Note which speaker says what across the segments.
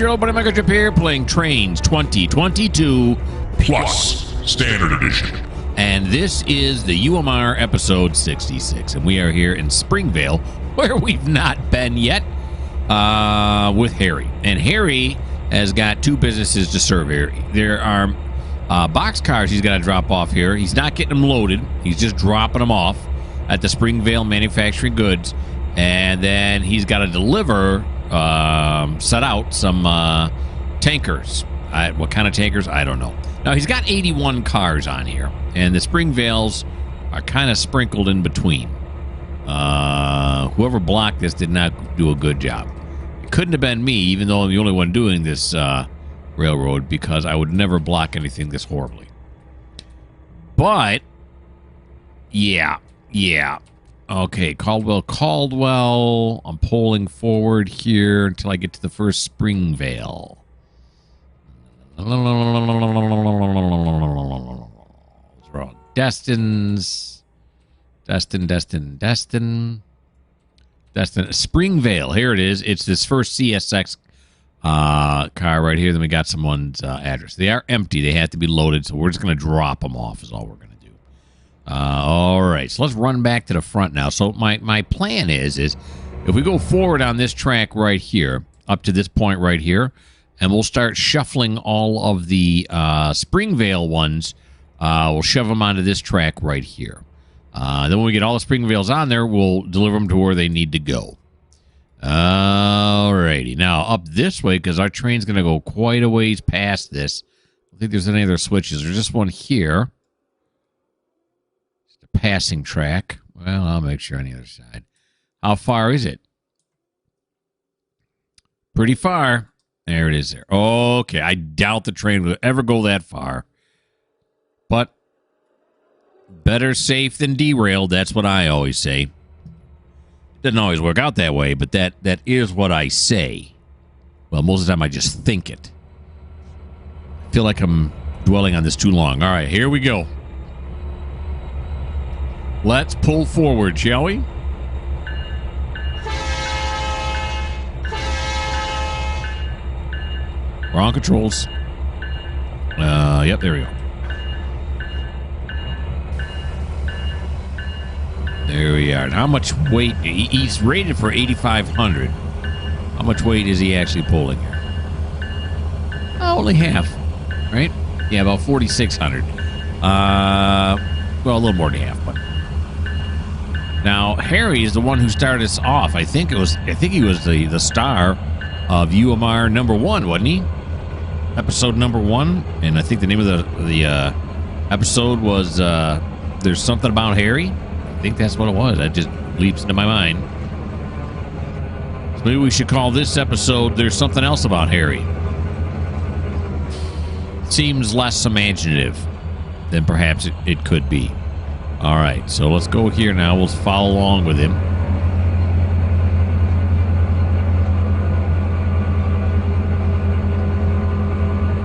Speaker 1: your old buddy Mikerowchip here, playing Trainz 2022
Speaker 2: Plus Standard Edition.
Speaker 1: And this is the UMR episode 66. And we are here in Springvale, where we've not been yet, with Harry. And Harry has got two businesses to serve here. There are box cars he's got to drop off here. He's not getting them loaded. He's just dropping them off at the Springvale Manufacturing Goods. And then he's got to deliver, set out some tankers. What kind of tankers? I don't know. Now, he's got 81 cars on here, and the Springvales are kind of sprinkled in between. Whoever blocked this did not do a good job. It couldn't have been me, even though I'm the only one doing this railroad, because I would never block anything this horribly. But, yeah. Okay, Caldwell. I'm pulling forward here until I get to the first Springvale. Wrong. Destin. Springvale. Here it is. It's this first CSX car right here. Then we got someone's address. They are empty. They have to be loaded, so we're just going to drop them off is all we're going to do. All right, so let's run back to the front now. So my plan is if we go forward on this track right here, up to this point right here, and we'll start shuffling all of the Springvale ones. We'll shove them onto this track right here. Then when we get all the Springvales on there, we'll deliver them to where they need to go. All righty. Now, up this way, because our train's going to go quite a ways past this. I don't think there's any other switches. There's just one here. Just a passing track. Well, I'll make sure on the other side. How far is it? Pretty far. There it is there. Okay, I doubt the train will ever go that far. But better safe than derailed. That's what I always say. Doesn't always work out that way, but that is what I say. Well, most of the time I just think it. I feel like I'm dwelling on this too long. All right, here we go. Let's pull forward, shall we? We're on controls. Yep, there we go. There we are. And how much weight? He's rated for 8,500. How much weight is he actually pulling here? Oh, only half, right? Yeah, about 4,600. Well, a little more than half, but. Now, Harry is the one who started us off. I think he was the star of UMR number 1, wasn't he? Episode number 1, and I think the name of the episode was "There's Something About Harry." I think that's what it was. That just leaps into my mind. So maybe we should call this episode "There's Something Else About Harry." Seems less imaginative than perhaps it could be. All right, so let's go here now. We'll follow along with him.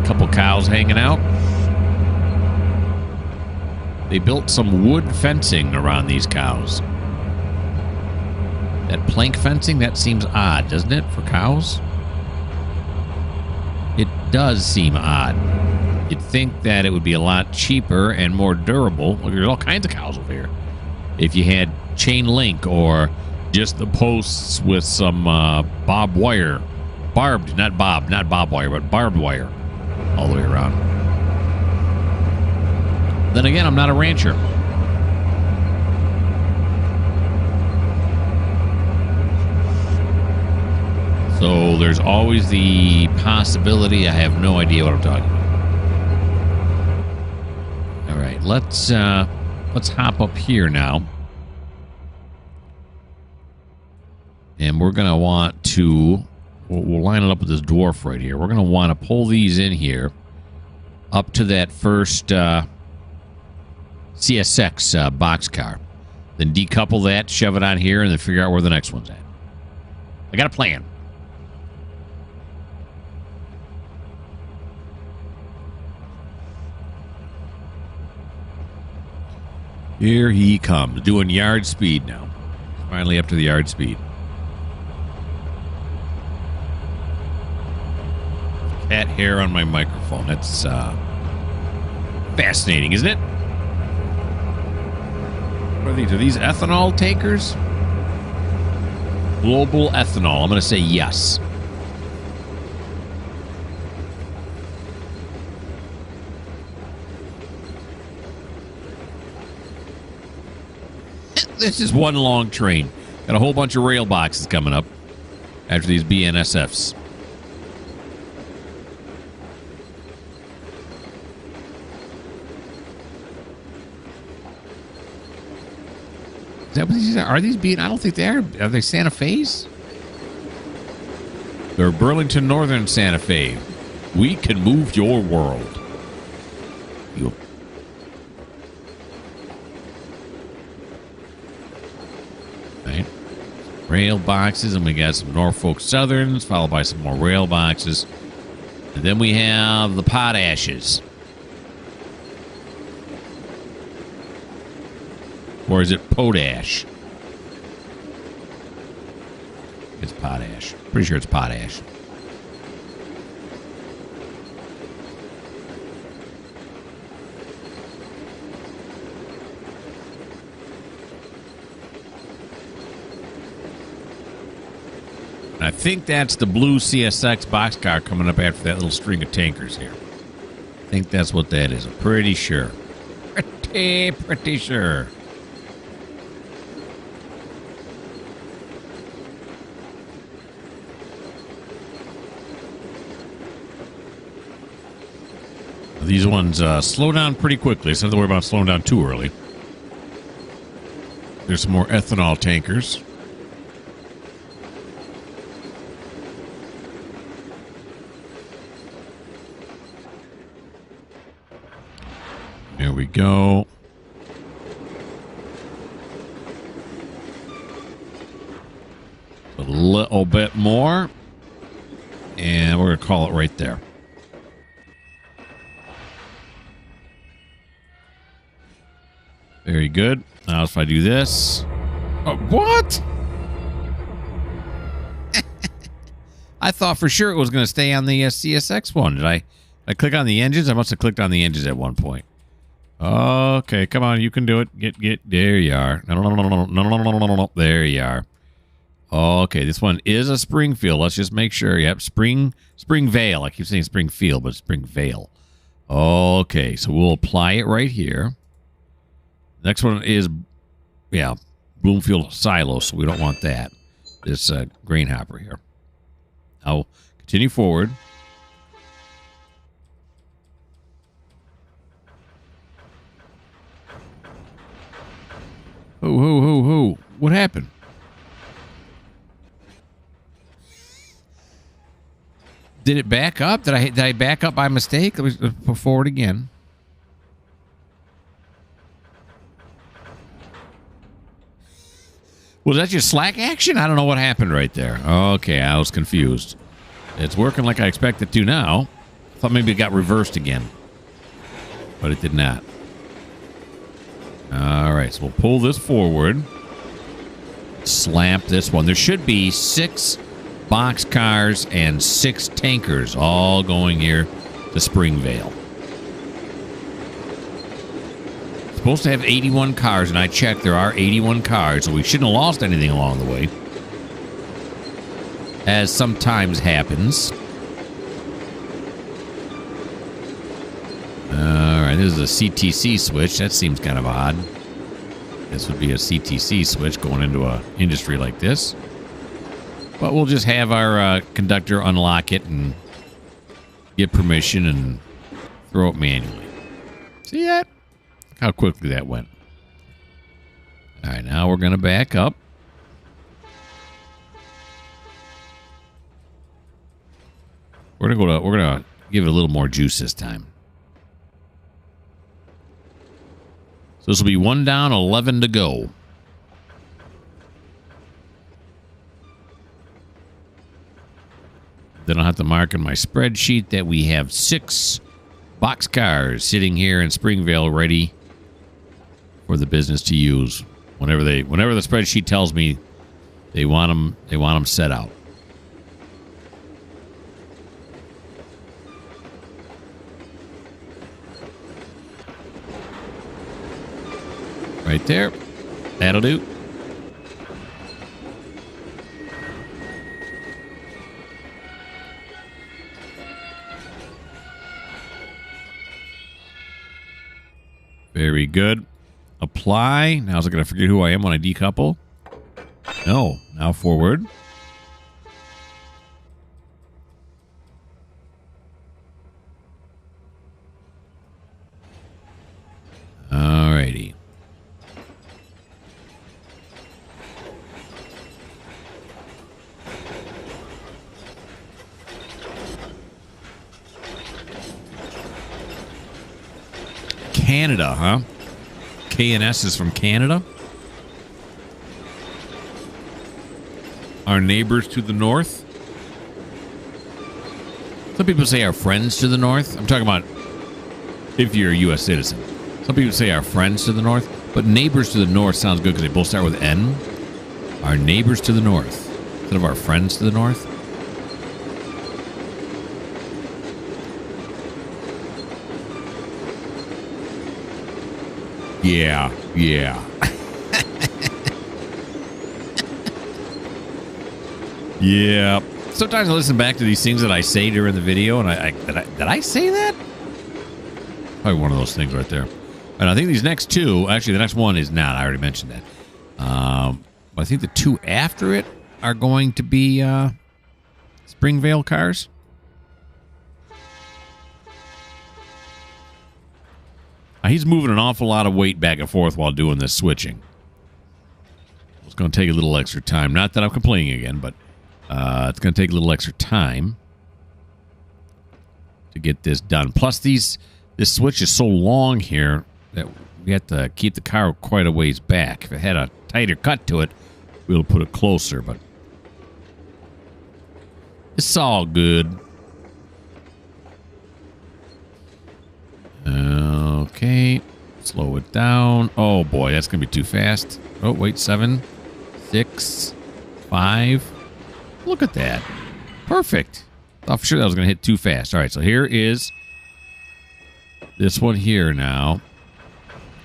Speaker 1: Couple cows hanging out. They built some wood fencing around these cows. That plank fencing, that seems odd, doesn't it, for cows? It does seem odd. You'd think that it would be a lot cheaper and more durable. Look, there's all kinds of cows over here. If you had chain link or just the posts with some barbed wire. Not barbed wire, but barbed wire. All the way around. Then again, I'm not a rancher. So there's always the possibility I have no idea what I'm talking about. All right, let's hop up here now. And we're going to want to we'll line it up with this dwarf right here. We're going to want to pull these in here up to that first CSX boxcar. Then decouple that, shove it on here, and then figure out where the next one's at. I got a plan. Here he comes, doing yard speed now. Finally up to the yard speed. pet hair on my microphone. That's fascinating, isn't it? What are these? Are these ethanol tankers? Global ethanol. I'm going to say yes. This is one long train. Got a whole bunch of rail boxes coming up after these BNSFs. Is that what these are? Are these being? I don't think they are. Are they Santa Fe's? They're Burlington Northern Santa Fe. We can move your world. You. Right. Rail boxes, and we got some Norfolk Southerns, followed by some more rail boxes. And then we have the potashes. Or is it potash? It's potash. Pretty sure it's potash. And I think that's the blue CSX boxcar coming up after that little string of tankers here. I think that's what that is. I'm pretty sure. Pretty sure. These ones slow down pretty quickly, so don't have to worry about slowing down too early. There's some more ethanol tankers. There we go. A little bit more. And we're going to call it right there. Very good. Now if I do this. What? I thought for sure it was going to stay on the CSX one. Did I click on the engines? I must have clicked on the engines at one point. Okay, come on. You can do it. Get. There you are. No. There you are. Okay, this one is a Springfield. Let's just make sure. Yep, Springvale. I keep saying Springfield, but it's Springvale. Okay, so we'll apply it right here. Next one is, Bloomfield Silo, so we don't want that. This grain hopper here. I'll continue forward. Who? What happened? Did it back up? Did I back up by mistake? Let me put forward again. Was that just slack action? I don't know what happened right there. Okay, I was confused. It's working like I expect it to now. I thought maybe it got reversed again. But it did not. All right, so we'll pull this forward. Slap this one. There should be 6 boxcars and 6 tankers all going here to Springvale. Supposed to have 81 cars, and I checked. There are 81 cars, so we shouldn't have lost anything along the way. As sometimes happens. Alright, this is a CTC switch. That seems kind of odd. This would be a CTC switch going into an industry like this. But we'll just have our conductor unlock it and get permission and throw it manually. See that? How quickly that went. All right, now we're going to back up. We're going to give it a little more juice this time. So this will be 1 down, 11 to go. Then I'll have to mark in my spreadsheet that we have 6 boxcars sitting here in Springvale ready for the business to use whenever the spreadsheet tells me they want them set out. Right there. That'll do. Very good. Apply. Now is it going to forget who I am when I decouple? No. Now forward. Alrighty. Canada, huh? K&S is from Canada. Our neighbors to the north. Some people say our friends to the north. I'm talking about if you're a U.S. citizen. Some people say our friends to the north, but neighbors to the north sounds good because they both start with N. Our neighbors to the north instead of our friends to the north. Yeah. Yeah. Sometimes I listen back to these things that I say during the video, and did I say that? Probably one of those things right there. And I think these next two, actually, the next one is not. I already mentioned that. But I think the two after it are going to be Springvale cars. He's moving an awful lot of weight back and forth while doing this switching. It's going to take a little extra time. Not that I'm complaining again, but it's going to take a little extra time to get this done. Plus, this switch is so long here that we have to keep the car quite a ways back. If it had a tighter cut to it, we'll put it closer, but it's all good. Okay, slow it down. Oh boy, that's gonna be too fast. Oh wait, 7, 6, 5. Look at that. Perfect. Thought for sure that was gonna hit too fast. All right, so here is this one here now.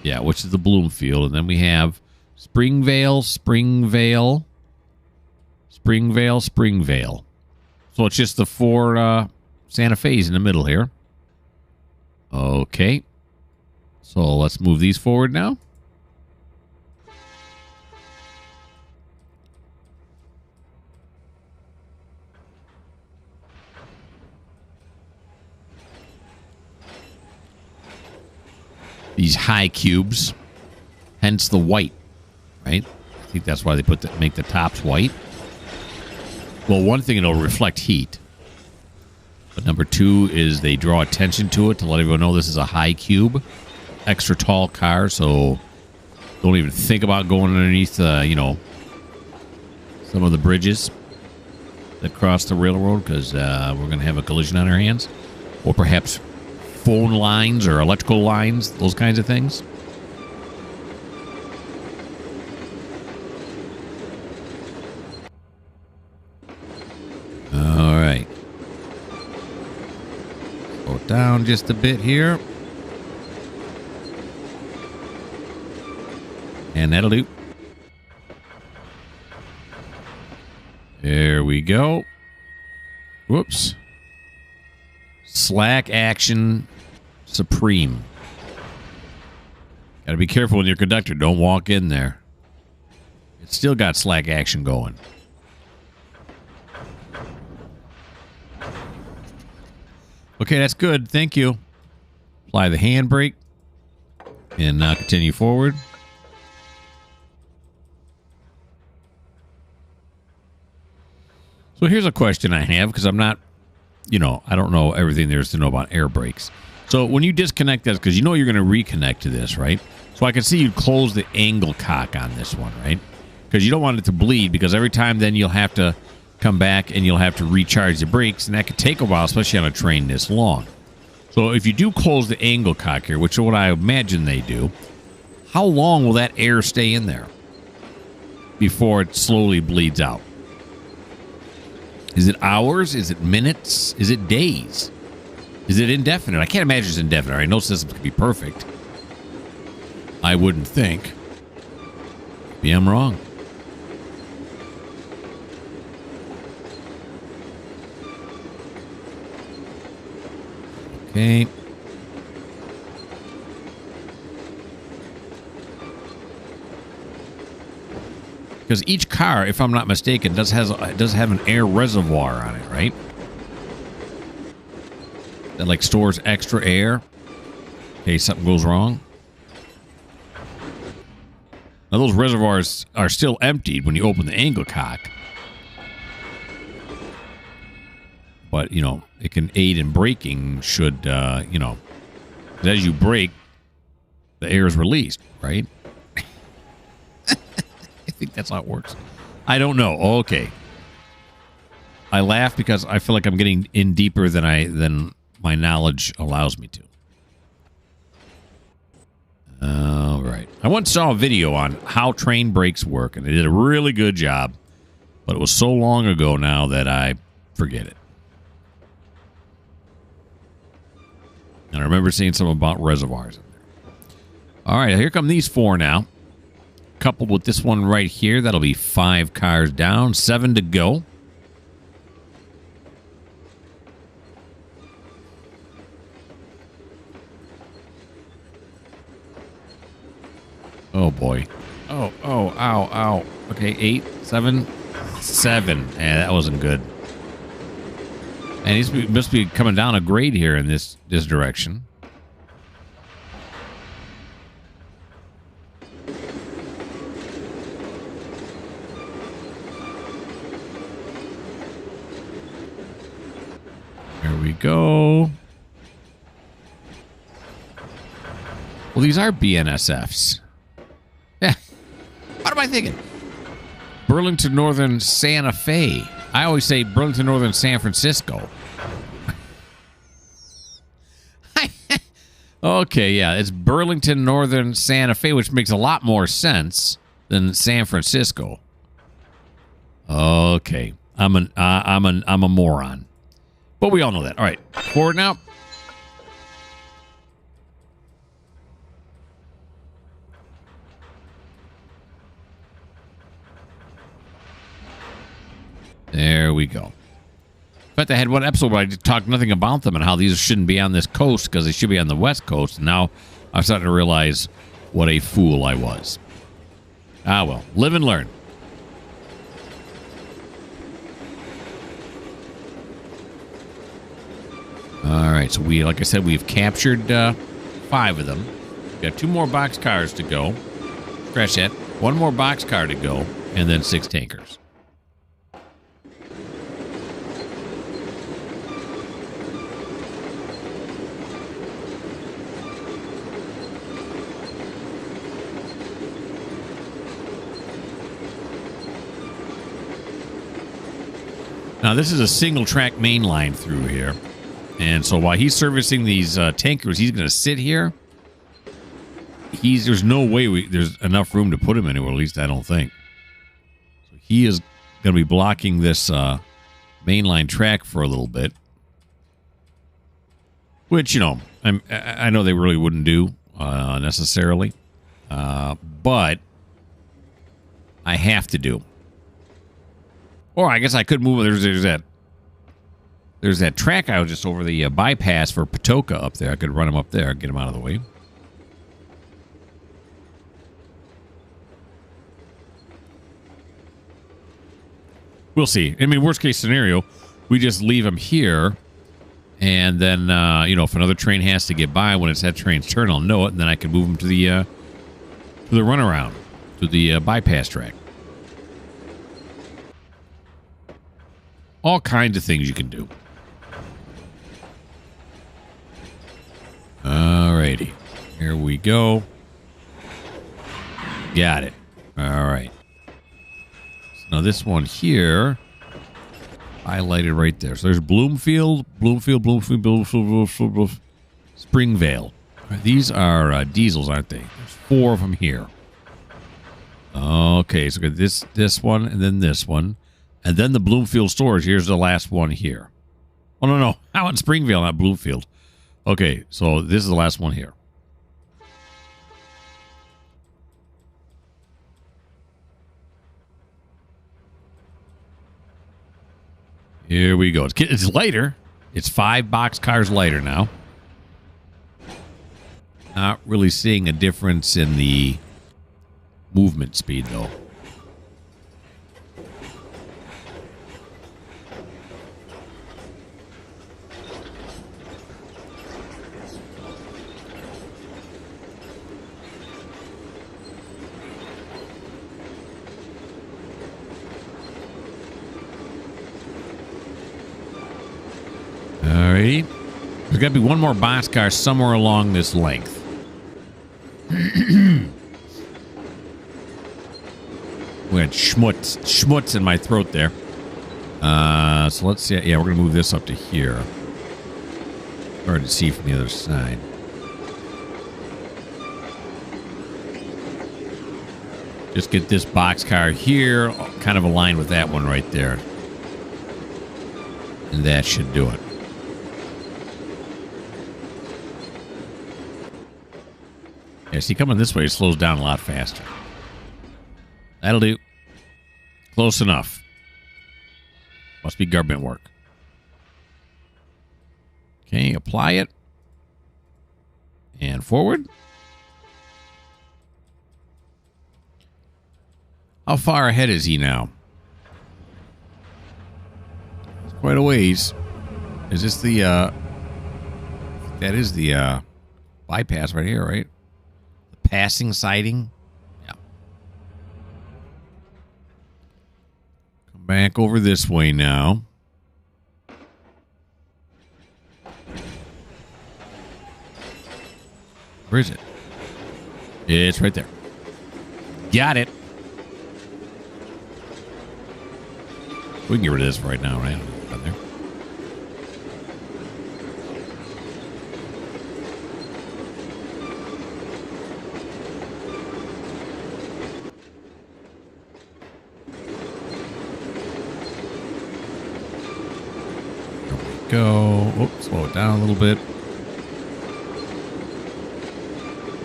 Speaker 1: Yeah, which is the Bloomfield, and then we have Springvale. So it's just the 4 Santa Fe's in the middle here. Okay. So let's move these forward now. These high cubes, hence the white, right? I think that's why they make the tops white. Well, one thing, it'll reflect heat. But number 2 is they draw attention to it to let everyone know this is a high cube, extra tall car. So don't even think about going underneath, some of the bridges that cross the railroad because we're going to have a collision on our hands, or perhaps phone lines or electrical lines, those kinds of things. All right. Go down just a bit here. And that'll do. There we go. Whoops. Slack action supreme. Got to be careful when you're a conductor. Don't walk in there. It's still got slack action going. Okay, that's good. Thank you. Apply the handbrake and continue forward. So here's a question I have, because I'm not, I don't know everything there is to know about air brakes. So when you disconnect this, because you're going to reconnect to this, right? So I can see you close the angle cock on this one, right? Because you don't want it to bleed, because every time then you'll have to come back and you'll have to recharge the brakes, and that could take a while, especially on a train this long. So if you do close the angle cock here, which is what I imagine they do, how long will that air stay in there before it slowly bleeds out? Is it hours? Is it minutes? Is it days? Is it indefinite? I can't imagine it's indefinite. Right? No systems can be perfect. I wouldn't think. Maybe I'm wrong. Okay. Because each car, if I'm not mistaken, does have an air reservoir on it, right? That like stores extra air in case something goes wrong. Now those reservoirs are still emptied when you open the angle cock. But, you know, it can aid in braking should, you know, as you brake, the air is released, right? I think that's how it works. I don't know. Okay. I laugh because I feel like I'm getting in deeper than my knowledge allows me to. All right. I once saw a video on how train brakes work, and they did a really good job. But it was so long ago now that I forget it. And I remember seeing something about reservoirs in there. All right, here come these four now. Coupled with this one right here, that'll be 5 cars down, 7 to go. Oh, boy. Oh, ow, ow. Okay, 8, 7, 7. Yeah, that wasn't good. And he must be coming down a grade here in this direction. There we go. Well, these are BNSFs. Yeah. What am I thinking? Burlington Northern Santa Fe. I always say Burlington Northern San Francisco. Okay, yeah, it's Burlington Northern Santa Fe, which makes a lot more sense than San Francisco. Okay, I'm a moron, but we all know that. All right, forward now. There we go. In fact, I had one episode where I talked nothing about them and how these shouldn't be on this coast because they should be on the West Coast. And now I'm starting to realize what a fool I was. Ah, well, live and learn. All right, so like I said, we've captured 5 of them. We've got 2 more box cars to go. Scratch that. 1 more box car to go, and then 6 tankers. Now, this is a single-track main line through here. And so while he's servicing these tankers, he's going to sit here. There's no way there's enough room to put him anywhere, at least I don't think. So he is going to be blocking this mainline track for a little bit. Which, you know, I know they really wouldn't do necessarily. But I have to do. Or I guess I could move. There's that track out just over the bypass for Patoka up there. I could run him up there, get him out of the way. We'll see. I mean, worst case scenario, we just leave him here, and then you know, if another train has to get by when it's that train's turn, I'll know it, and then I can move him to the runaround, to the bypass track. All kinds of things you can do. Alrighty. Here we go. Got it. Alright. So now this one here, highlighted right there. So there's Bloomfield, Springvale. Right, these are diesels, aren't they? There's 4 of them here. Okay, so we got this one, and then this one. And then the Bloomfield storage. Here's the last one here. Oh, no. I want Springvale, not Bloomfield. Okay, so this is the last one here. Here we go. It's lighter. It's 5 boxcars lighter now. Not really seeing a difference in the movement speed, though. Alrighty. There's got to be one more boxcar somewhere along this length. We had schmutz in my throat there. So let's see. Yeah, we're going to move this up to here. Hard to see from the other side. Just get this boxcar here, kind of aligned with that one right there. And that should do it. Yeah, see, coming this way, it slows down a lot faster. That'll do. Close enough. Must be government work. Okay, apply it. And forward. How far ahead is he now? It's quite a ways. Is this the, that is the, bypass right here, right? The passing siding? Yeah. Come back over this way now. Where is it? It's right there. Got it. We can get rid of this right now, right? Down there. There we go. Oops, slow it down a little bit.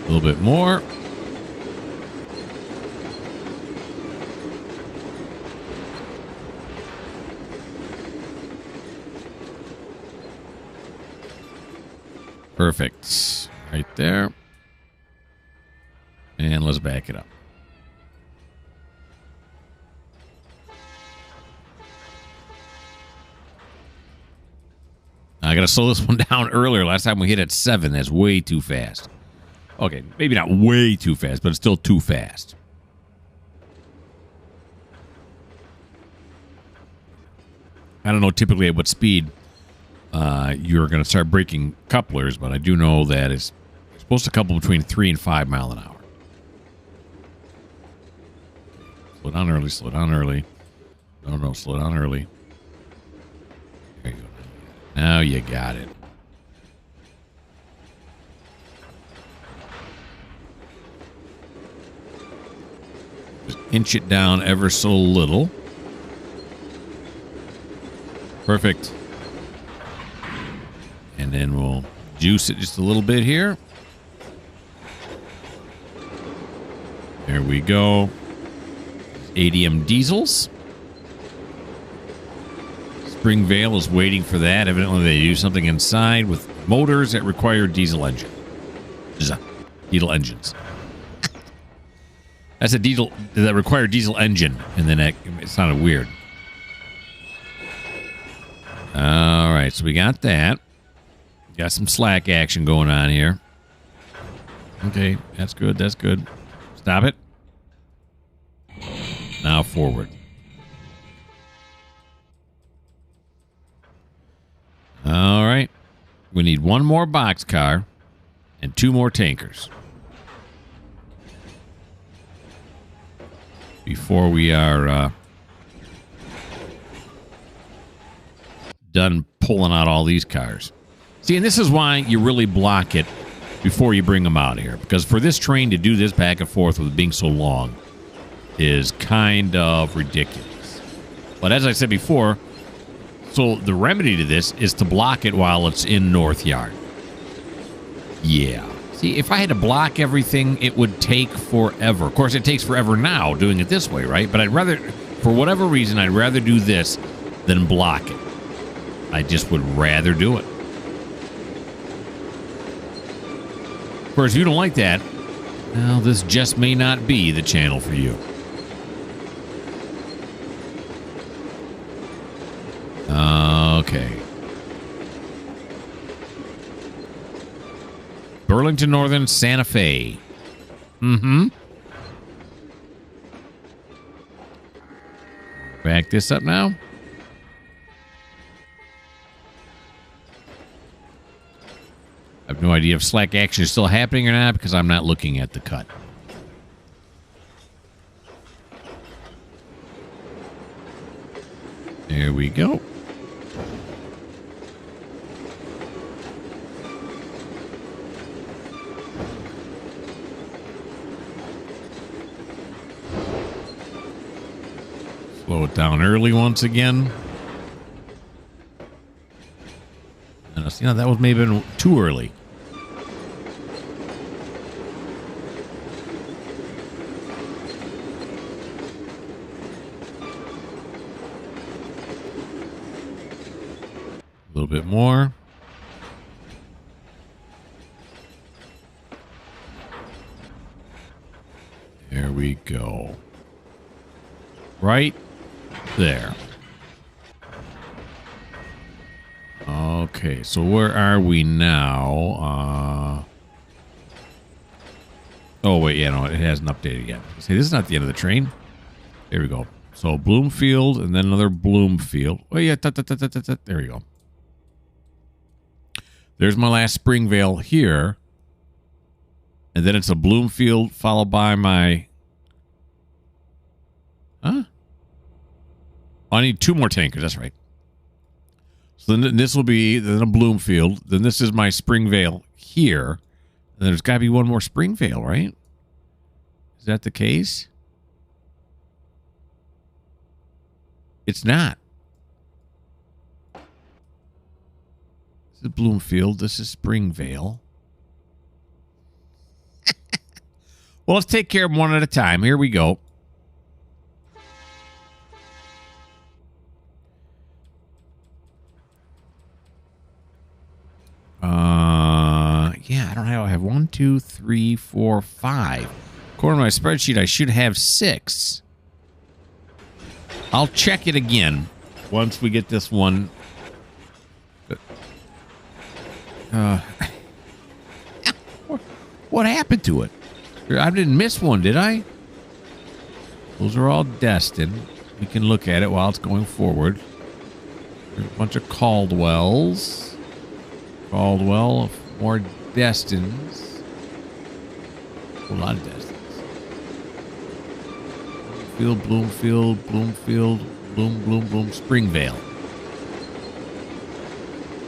Speaker 1: A little bit more. Perfect. Right there. And let's back it up. I got to slow this one down earlier. Last time we hit at 7. That's way too fast. Okay, maybe not way too fast, but it's still too fast. I don't know typically at what speed you're going to start breaking couplers, but I do know that it's supposed to couple between 3 and 5 miles an hour. Slow down early, slow down early. No, slow down early. There you go. Now you got it. Just inch it down ever so little. Perfect. And then we'll juice it just a little bit here. There we go. ADM diesels. Springvale is waiting for that. Evidently they do something inside with motors that require diesel engine. Diesel engines. That's a diesel that require diesel engine. And then it sounded weird. All right, so we got that. Got some slack action going on here. Okay, that's good. That's good. Stop it. Now forward. All right. We need one more boxcar and 2 more tankers before we are done pulling out all these cars. See, and this is why you really block it before you bring them out here. Because for this train to do this back and forth with it being so long is kind of ridiculous. But as I said before, so the remedy to this is to block it while it's in North Yard. Yeah. See, if I had to block everything, it would take forever. Of course, it takes forever now doing it this way, right? But I'd rather, for whatever reason, I'd rather do this than block it. I just would rather do it. Of course, if you don't like that, well, this just may not be the channel for you. Okay. Burlington Northern, Santa Fe. Mm-hmm. Back this up now. I have no idea if Slack action is still happening or not because I'm not looking at the cut. There we go. Slow it down early once again. And you know, that was maybe too early. A little bit more. There we go. Right there. Okay, so where are we now? Oh, wait, yeah, no, it hasn't updated yet. See, this is not the end of the train. There we go. So Bloomfield and then another Bloomfield. Oh, yeah, there we go. There's my last Springvale here. And then it's a Bloomfield followed by my... Huh? Oh, I need 2 more tankers. That's right. So then this will be then a Bloomfield. Then this is my Springvale here. And then there's got to be one more Springvale, right? Is that the case? It's not. This is Bloomfield. This is Springvale. Well, let's take care of them one at a time. Here we go. Yeah, I have 1, 2, 3, 4, 5. According to my spreadsheet, I should have 6. I'll check it again once we get this one. What happened to it? I didn't miss one, did I? Those are all destined. We can look at it while it's going forward. There's a bunch of Caldwells. Caldwell, more destins. A lot of destins. Bloomfield, Bloom, Springvale.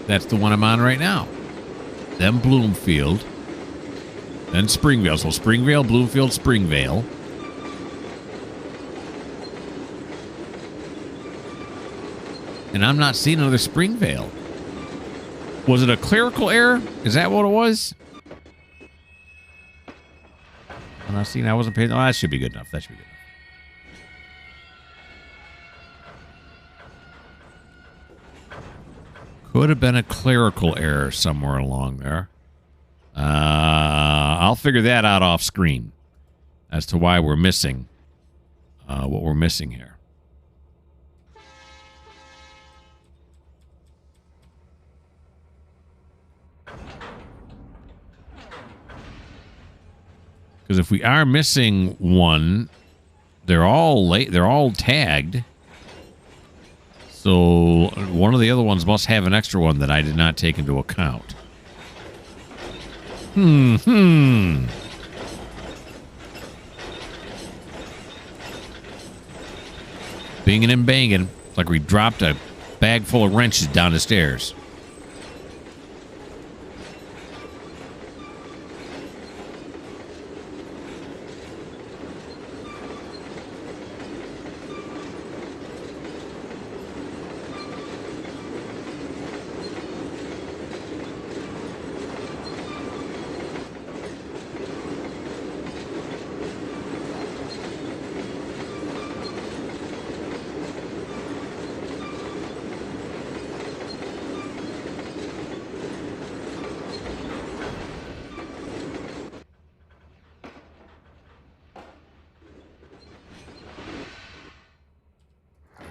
Speaker 1: That's the one I'm on right now. Then Bloomfield. Then Springvale. So Springvale, Bloomfield, Springvale. And I'm not seeing another Springvale. Was it a clerical error? Is that what it was? I'm not seeing. I wasn't paying. Oh, that should be good enough. That should be good enough. Could have been a clerical error somewhere along there. I'll figure that out off screen as to why we're missing what we're missing here. Because if we are missing one, they're all late. They're all tagged. So one of the other ones must have an extra one that I did not take into account. Binging and banging. It's like we dropped a bag full of wrenches down the stairs.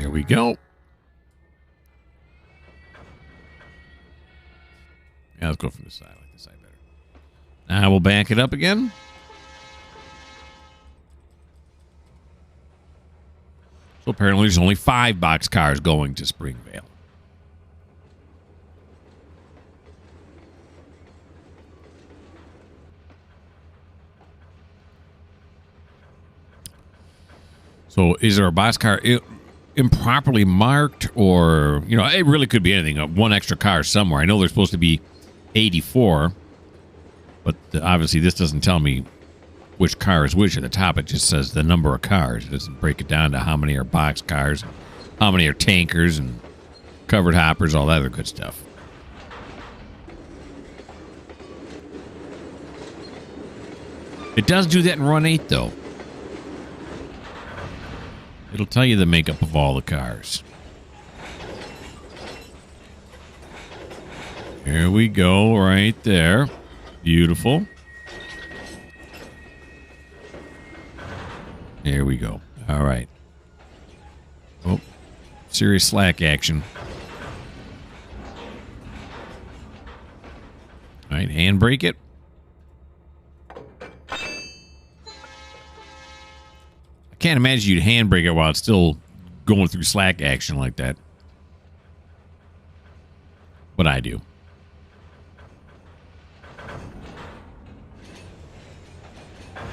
Speaker 1: There we go. Yeah, let's go from this side. I like this side better. Now we'll back it up again. So apparently there's only 5 boxcars going to Springvale. So is there a boxcar improperly marked, or, you know, it really could be anything. One extra car somewhere. I know there's supposed to be 84, but obviously this doesn't tell me which car is which. At the top, it just says the number of cars. It doesn't break it down to how many are boxcars, how many are tankers and covered hoppers, all that other good stuff. It does do that in Run 8, though. It'll tell you the makeup of all the cars. Here we go, right there. Beautiful. Here we go. All right. Oh, serious slack action. All right, handbrake it. I can't imagine you'd handbrake it while it's still going through slack action like that. But I do.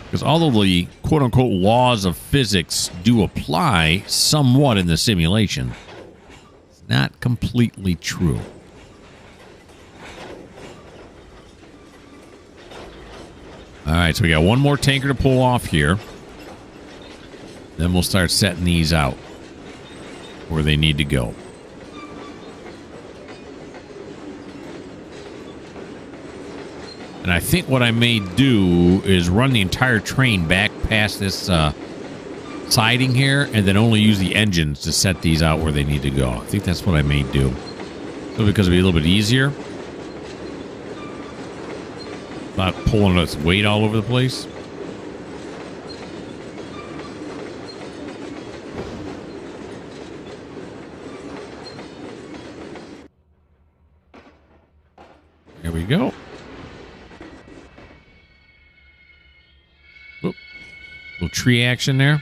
Speaker 1: Because although the quote-unquote laws of physics do apply somewhat in the simulation, it's not completely true. All right, so we got one more tanker to pull off here. Then we'll start setting these out where they need to go. And I think what I may do is run the entire train back past this siding here and then only use the engines to set these out where they need to go. I think that's what I may do. So because it'll be a little bit easier. Not pulling its weight all over the place. There we go. Whoop. Little tree action there.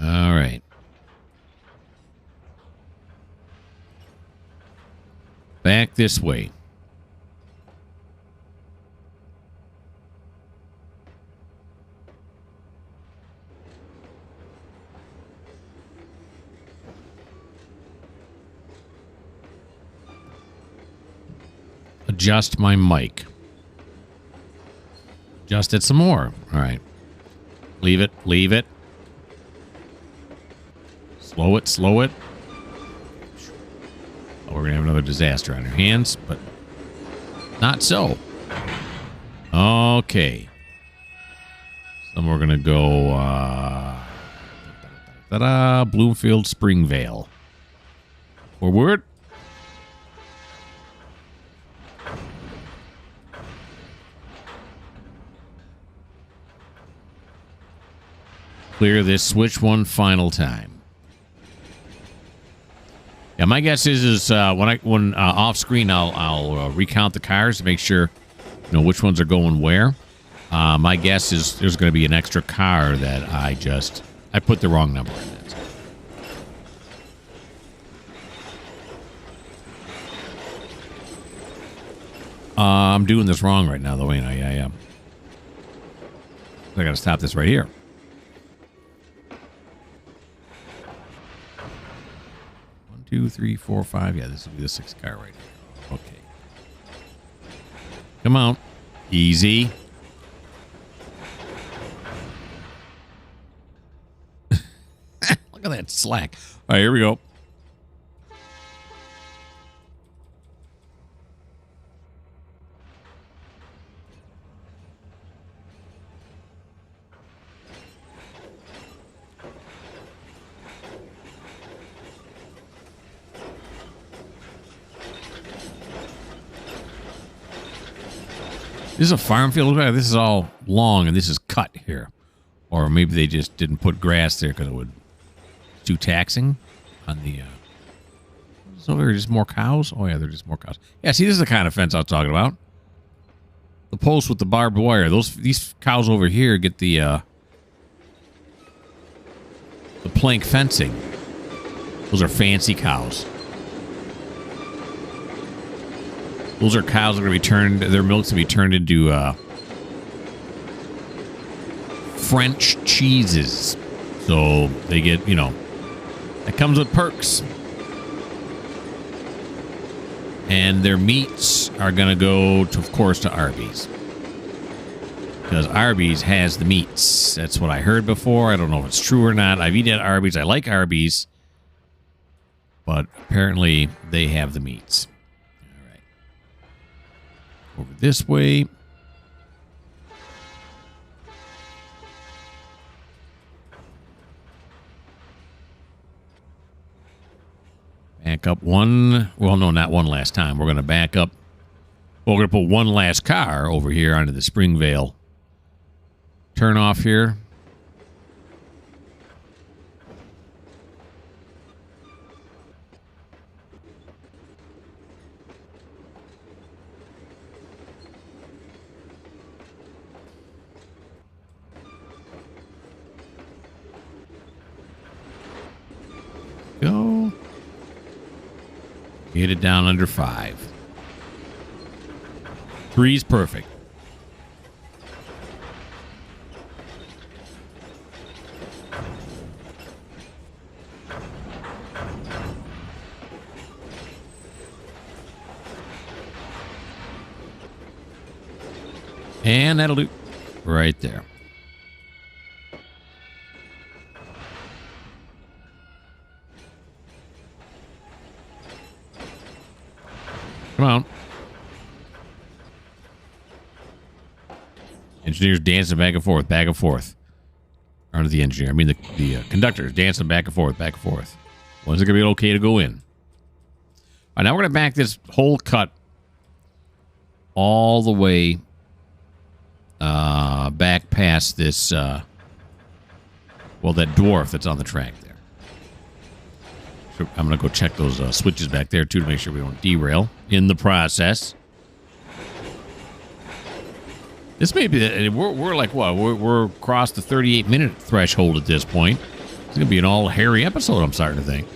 Speaker 1: All right. Back this way. Adjust my mic. Adjust it some more. All right. Leave it. Leave it. Slow it. Slow it. Oh, we're going to have another disaster on our hands, but not so. Okay. So we're going to go ta-da, Bloomfield, Springvale. Forward. Clear this switch one final time. Yeah, my guess is when off screen I'll recount the cars to make sure which ones are going where. My guess is there's going to be an extra car that I put the wrong number in it. I'm doing this wrong right now, though, ain't I? Yeah, yeah. I got to stop this right here. 2, 3, 4, 5. Yeah, this will be the 6th car right here. Okay. Come on. Easy. Look at that slack. All right, here we go. This is a farm field. Look like this is all long and this is cut here. Or maybe they just didn't put grass there because it would be too taxing on the... So there are just more cows? Oh, yeah, they're just more cows. Yeah, see, this is the kind of fence I was talking about. The post with the barbed wire. These cows over here get the plank fencing. Those are fancy cows. Those are cows that are going to be turned, their milk's going to be turned into French cheeses. So they get, you know, that comes with perks. And their meats are going to go, to, of course, to Arby's. Because Arby's has the meats. That's what I heard before. I don't know if it's true or not. I've eaten at Arby's. I like Arby's. But apparently they have the meats. All right. Over this way. Back up one. Well, no, not one last time. We're going to back up. Well, we're going to put one last car over here onto the Springvale turn off here. Go. Get it down under 5. 3's perfect. And that'll do right there. Come on. Engineers dancing back and forth, back and forth. Or not the engineer. I mean the conductor is dancing back and forth, back and forth. When's it going to be okay to go in? All right, now we're going to back this whole cut all the way back past this, well, that dwarf that's on the track there. So I'm going to go check those switches back there, too, to make sure we don't derail in the process. This may be, we're like, what? We're across the 38-minute threshold at this point. It's going to be an all-hairy episode, I'm starting to think.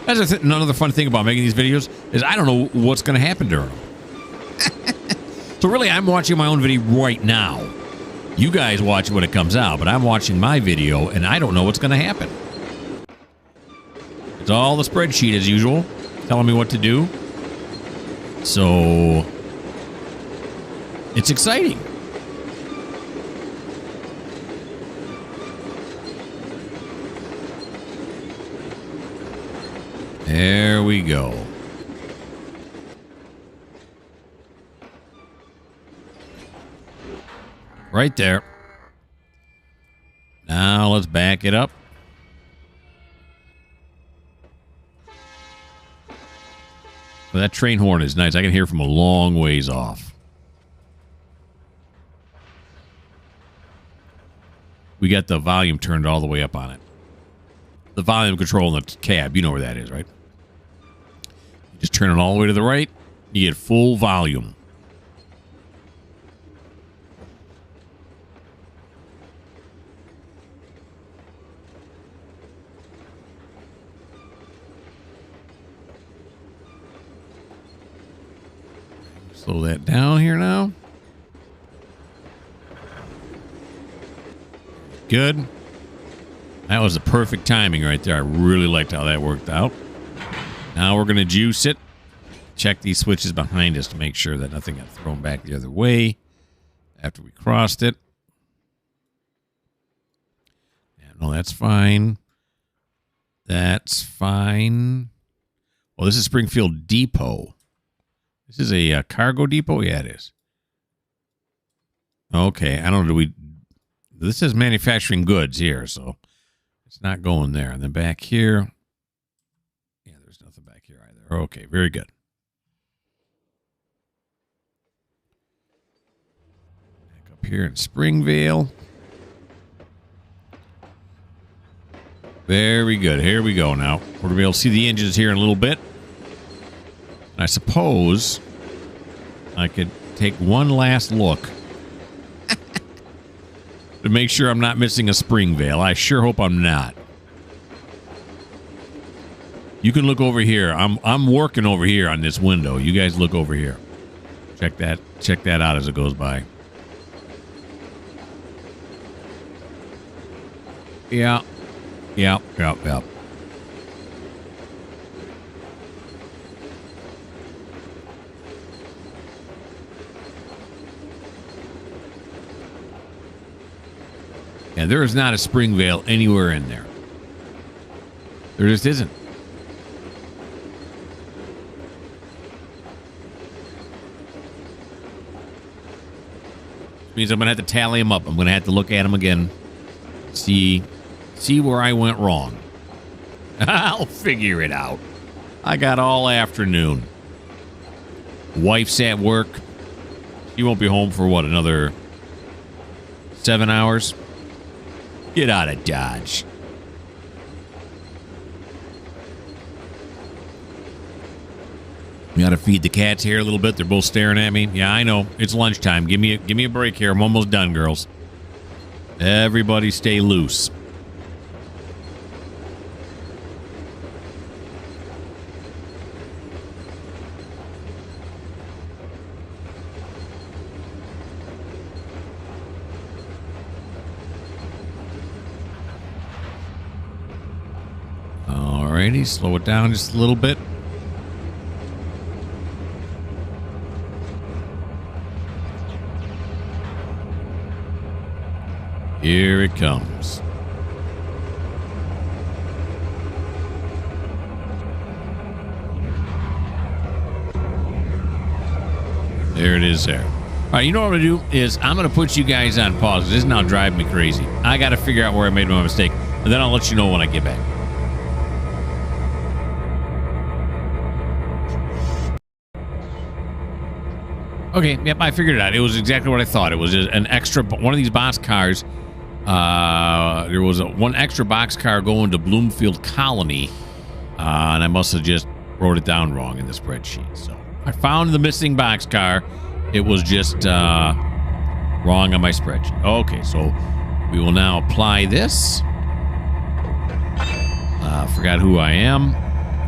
Speaker 1: That's another fun thing about making these videos is I don't know what's going to happen during them. So really, I'm watching my own video right now. You guys watch it when it comes out, but I'm watching my video, and I don't know what's going to happen. It's all the spreadsheet as usual, telling me what to do. So it's exciting. There we go. Right there. Now let's back it up. Well, that train horn is nice. I can hear from a long ways off. We got the volume turned all the way up on it. The volume control in the cab, you know where that is, right? You just turn it all the way to the right, you get full volume. Slow that down here now. Good. That was the perfect timing right there. I really liked how that worked out. Now we're going to juice it. Check these switches behind us to make sure that nothing got thrown back the other way after we crossed it. Yeah, no, that's fine. That's fine. Well, this is Springfield Depot. This is a cargo depot? Yeah, it is. Okay, I don't know. This is manufacturing goods here, so it's not going there. And then back here, yeah, there's nothing back here either. Okay, very good. here in Springvale. Very good. Here we go now. We're going to be able to see the engines here in a little bit. I suppose I could take one last look to make sure I'm not missing a Springvale. I sure hope I'm not. You can look over here. I'm working over here on this window. You guys look over here. Check that out as it goes by. Yeah. Yep. And there is not a Springvale anywhere in there. There just isn't. Which means I'm going to have to tally them up. I'm going to have to look at them again. See where I went wrong. I'll figure it out. I got all afternoon. Wife's at work. She won't be home for what, another 7 hours? Get out of Dodge. We got to feed the cats here a little bit. They're both staring at me. Yeah, I know. It's lunchtime. Give me a break here. I'm almost done, girls. Everybody stay loose. Alrighty, slow it down just a little bit. Here it comes. There it is there. All right, you know what I'm going to do is I'm going to put you guys on pause. This is now driving me crazy. I got to figure out where I made my mistake, and then I'll let you know when I get back. Okay, yep, I figured it out. It was exactly what I thought. It was an extra, one of these box cars. There was one extra box car going to Bloomfield Colony, and I must have just wrote it down wrong in the spreadsheet. So I found the missing box car. It was just wrong on my spreadsheet. Okay, so we will now apply this. Forgot who I am.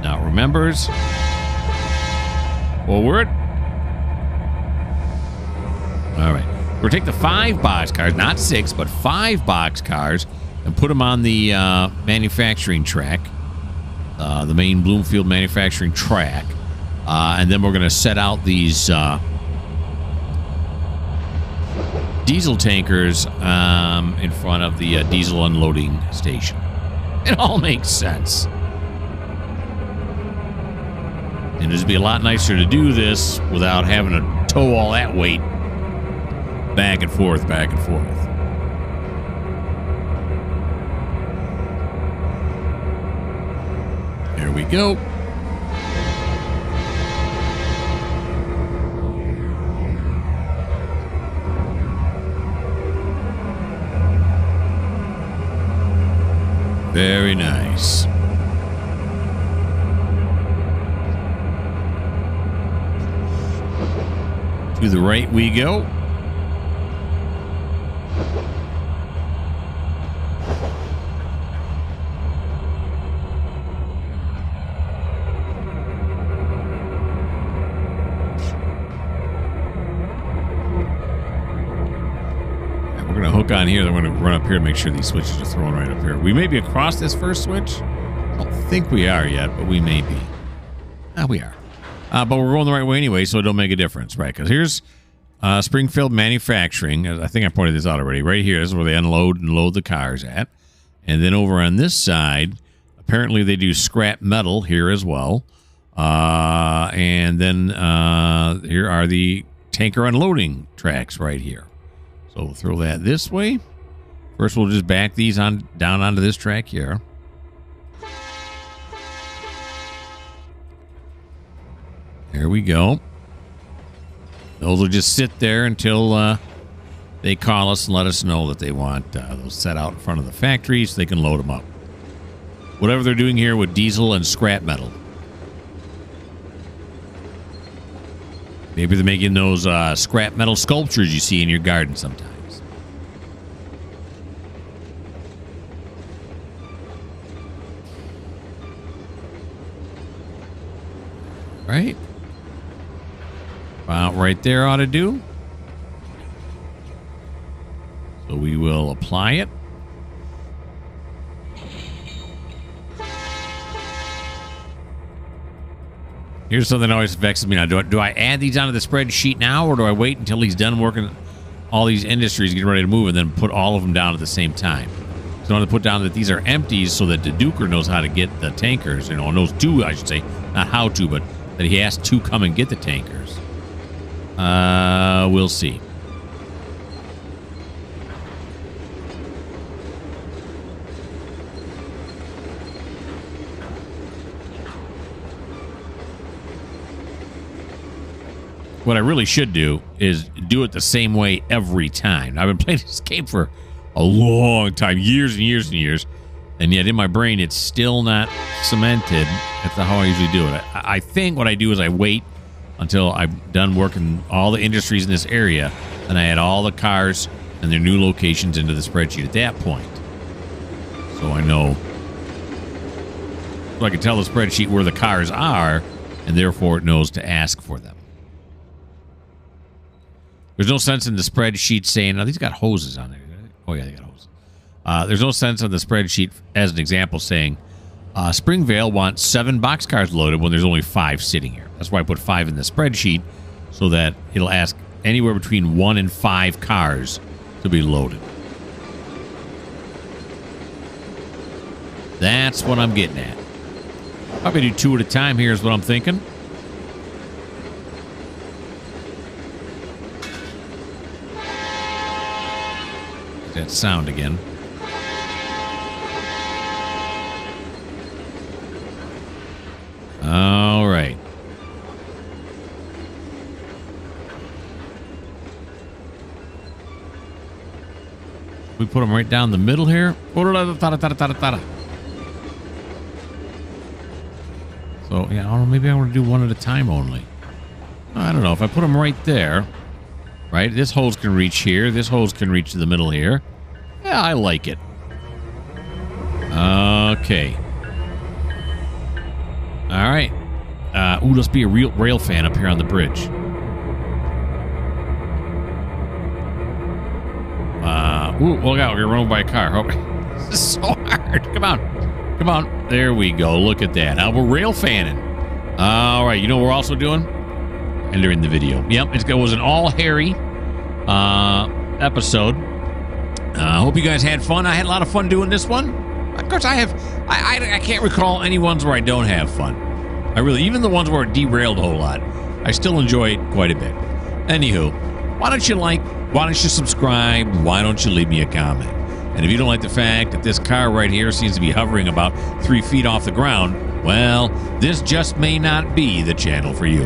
Speaker 1: Now it remembers. Forward. All right. We're going to take the 5 box cars, not 6, but 5 box cars, and put them on the manufacturing track, the main Bloomfield manufacturing track. And then we're going to set out these diesel tankers in front of the diesel unloading station. It all makes sense. And it'd be a lot nicer to do this without having to tow all that weight back and forth, back and forth. There we go. Very nice. To the right we go. Hook on here. Then we're going to run up here and make sure these switches are thrown right up here. We may be across this first switch. I don't think we are yet, but we may be. We are. But we're going the right way anyway, so it don't make a difference, right? Because here's Springfield Manufacturing. I think I pointed this out already. Right here, this is where they unload and load the cars at. And then over on this side, apparently they do scrap metal here as well. And then here are the tanker unloading tracks right here. So we'll throw that this way. First, we'll just back these on down onto this track here. There we go. Those will just sit there until they call us and let us know that they want those set out in front of the factory so they can load them up. Whatever they're doing here with diesel and scrap metal. Maybe they're making those scrap metal sculptures you see in your garden sometimes. Right? About right there ought to do. So we will apply it. Here's something that always vexes me now. Do I add these onto the spreadsheet now, or do I wait until he's done working all these industries, getting ready to move, and then put all of them down at the same time? So I want to put down that these are empties so that the Duker knows how to get the tankers, knows to, I should say, not how to, but that he has to come and get the tankers. We'll see. What I really should do is do it the same way every time. I've been playing this game for a long time, years and years and years, and yet in my brain it's still not cemented. That's not how I usually do it. I think what I do is I wait until I'm done working all the industries in this area, and I add all the cars and their new locations into the spreadsheet at that point. So I know, so I can tell the spreadsheet where the cars are, and therefore it knows to ask for them. There's no sense in the spreadsheet saying, oh, these got hoses on there. Oh, yeah, they got hoses. There's no sense on the spreadsheet, as an example, saying, Springvale wants 7 boxcars loaded when there's only 5 sitting here. That's why I put 5 in the spreadsheet, so that it'll ask anywhere between 1 and 5 cars to be loaded. That's what I'm getting at. Probably do 2 at a time here is what I'm thinking. That sound again. All right. We put them right down the middle here. So, yeah, I don't know, maybe I want to do 1 at a time only. I don't know. If I put them right there, right? This hose can reach here. This hose can reach to the middle here. Yeah, I like it. Okay. All right. Ooh, let's be a real rail fan up here on the bridge. Ooh, look out. We're running by a car. Oh, this is so hard. Come on. Come on. There we go. Look at that. Now we're rail fanning. All right. You know what we're also doing? Entering the video. Yep. It was an all hairy episode. I hope you guys had fun. I had a lot of fun doing this one. Of course, I can't recall any ones where I don't have fun. I really, even the ones where it derailed a whole lot, I still enjoy it quite a bit. Anywho, why don't you like, why don't you subscribe, why don't you leave me a comment? And if you don't like the fact that this car right here seems to be hovering about 3 feet off the ground, well, this just may not be the channel for you.